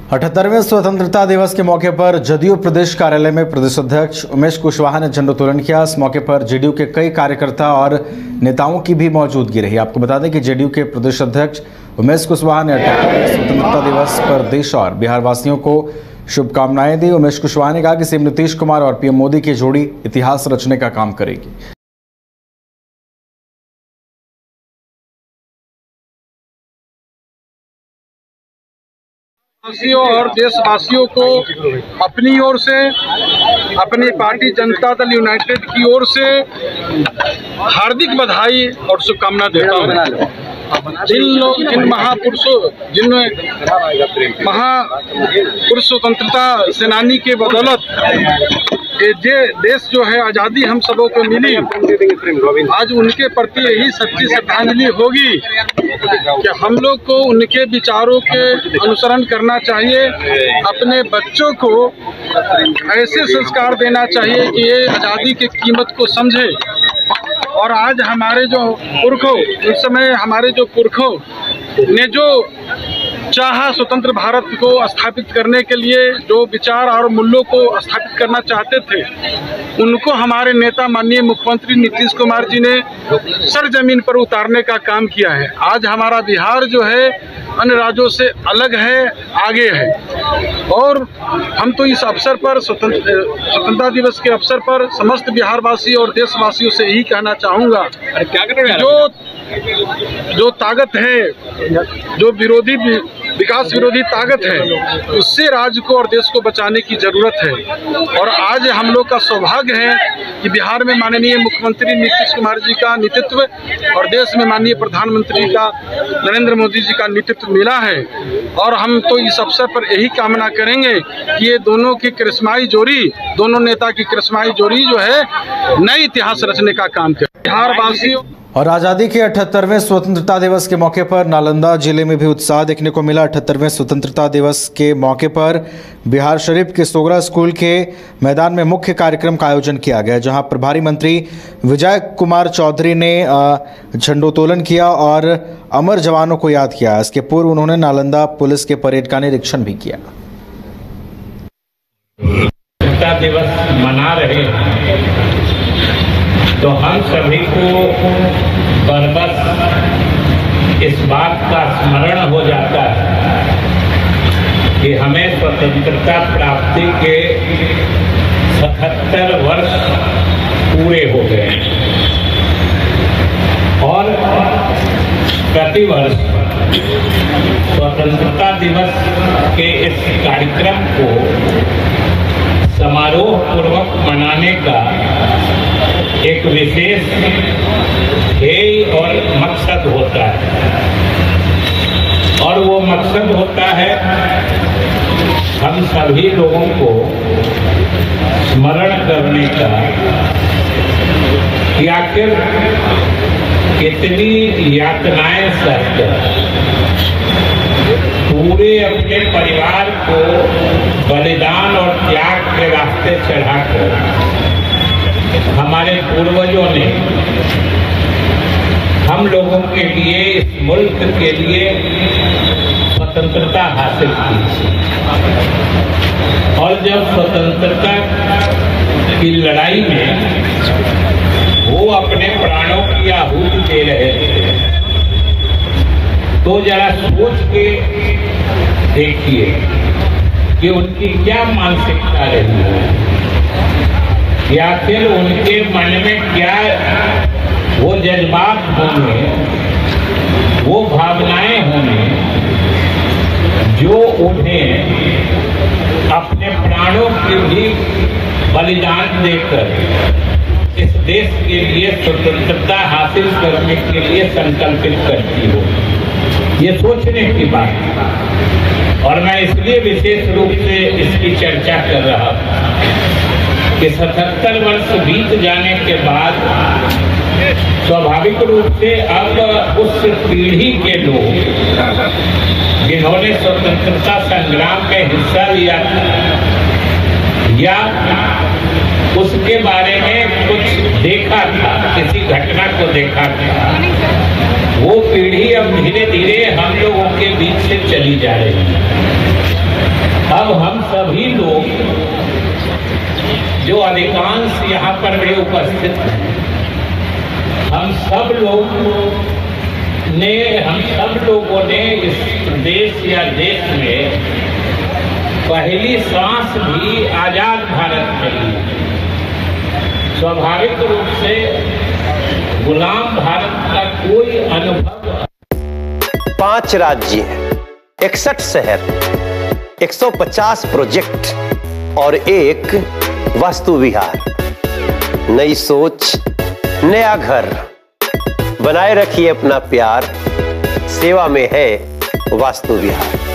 78वें स्वतंत्रता दिवस के मौके पर जदयू प्रदेश कार्यालय में प्रदेश अध्यक्ष उमेश कुशवाहा ने झंडोत्तोलन किया। इस मौके पर जेडीयू के कई कार्यकर्ता और नेताओं की भी मौजूदगी रही। आपको बता दें कि जेडीयू के प्रदेश अध्यक्ष उमेश कुशवाहा ने 78वें स्वतंत्रता दिवस पर देश और बिहार वासियों को शुभकामनाएं दी। उमेश कुशवाहा ने कहा कि सीएम नीतीश कुमार और पीएम मोदी की जोड़ी इतिहास रचने का काम करेगी। वासियों और देशवासियों को अपनी ओर से, अपनी पार्टी जनता दल यूनाइटेड की ओर से हार्दिक बधाई और शुभकामना देता हूँ। जिन महापुरुष स्वतंत्रता सेनानी के बदौलत ये देश जो है आज़ादी हम सबों को मिली, आज उनके प्रति यही सच्ची श्रद्धांजलि होगी कि हम लोग को उनके विचारों के अनुसरण करना चाहिए। अपने बच्चों को ऐसे संस्कार देना चाहिए कि ये आज़ादी की कीमत को समझे। और आज हमारे जो पुरखों, उस समय हमारे जो पुरखों ने जो चाहा स्वतंत्र भारत को स्थापित करने के लिए, जो विचार और मूल्यों को स्थापित करना चाहते थे, उनको हमारे नेता माननीय मुख्यमंत्री नीतीश कुमार जी ने सरजमीन पर उतारने का काम किया है। आज हमारा बिहार जो है अन्य राज्यों से अलग है, आगे है। और हम तो इस अवसर पर स्वतंत्रता दिवस के अवसर पर समस्त बिहारवासी और देशवासियों से यही कहना चाहूँगा, जो ताकत है, जो विकास विरोधी ताकत है, उससे राज्य को और देश को बचाने की जरूरत है। और आज हम लोग का सौभाग्य है कि बिहार में माननीय मुख्यमंत्री नीतीश कुमार जी का नेतृत्व और देश में माननीय प्रधानमंत्री का नरेंद्र मोदी जी का नेतृत्व मिला है। और हम तो इस अवसर पर यही कामना करेंगे कि ये दोनों की करिश्माई जोड़ी, दोनों नेता की करिश्माई जोड़ी जो है नई इतिहास रचने का काम करे। बिहार वासियों और आज़ादी के 78वें स्वतंत्रता दिवस के मौके पर नालंदा जिले में भी उत्साह देखने को मिला। 78वें स्वतंत्रता दिवस के मौके पर बिहार शरीफ के सोगरा स्कूल के मैदान में मुख्य कार्यक्रम का आयोजन किया गया, जहां प्रभारी मंत्री विजय कुमार चौधरी ने झंडोत्तोलन किया और अमर जवानों को याद किया। इसके पूर्व उन्होंने नालंदा पुलिस के परेड का निरीक्षण भी किया। स्वतंत्रता दिवस मना रहे तो हम सभी को बरबस इस बात का स्मरण हो जाता है कि हमें स्वतंत्रता प्राप्ति के 77 वर्ष पूरे हो गए और प्रतिवर्ष स्वतंत्रता दिवस के इस कार्यक्रम को समारोह पूर्वक मनाने का एक विशेष ध्येय और मकसद होता है। और वो मकसद होता है हम सभी लोगों को स्मरण करने का कि आखिर कितनी यातनाएं सहकर पूरे अपने परिवार को बलिदान और त्याग के रास्ते चढ़ाकर हमारे पूर्वजों ने हम लोगों के लिए, इस मुल्क के लिए स्वतंत्रता हासिल की। और जब स्वतंत्रता की लड़ाई में वो अपने प्राणों की आहुति दे रहे थे, तो जरा सोच के देखिए कि उनकी क्या मानसिकता रही है, या फिर उनके मन में क्या वो जज्बात होंगे, वो भावनाएं होंगी जो उन्हें अपने प्राणों के भी बलिदान देकर इस देश के लिए स्वतंत्रता हासिल करने के लिए संकल्पित करती हो। ये सोचने की बात है। और मैं इसलिए विशेष रूप से इसकी चर्चा कर रहा हूँ कि 77 वर्ष बीत जाने के बाद स्वाभाविक रूप से अब उस पीढ़ी के लोग जिन्होंने स्वतंत्रता संग्राम में हिस्सा लिया या उसके बारे में कुछ देखा था, किसी घटना को देखा था, वो पीढ़ी अब धीरे धीरे हम लोगों के बीच से चली जा रही है। अधिकांश यहाँ पर भी उपस्थित हैं। हम सब लोगों ने इस देश या देश में पहली सांस भी आजाद भारत में ली। स्वाभाविक रूप से गुलाम भारत का कोई अनुभव। 5 राज्य, 61 शहर, 150 प्रोजेक्ट और एक वास्तु विहार। नई सोच, नया घर। बनाए रखिए अपना प्यार, सेवा में है वास्तु विहार।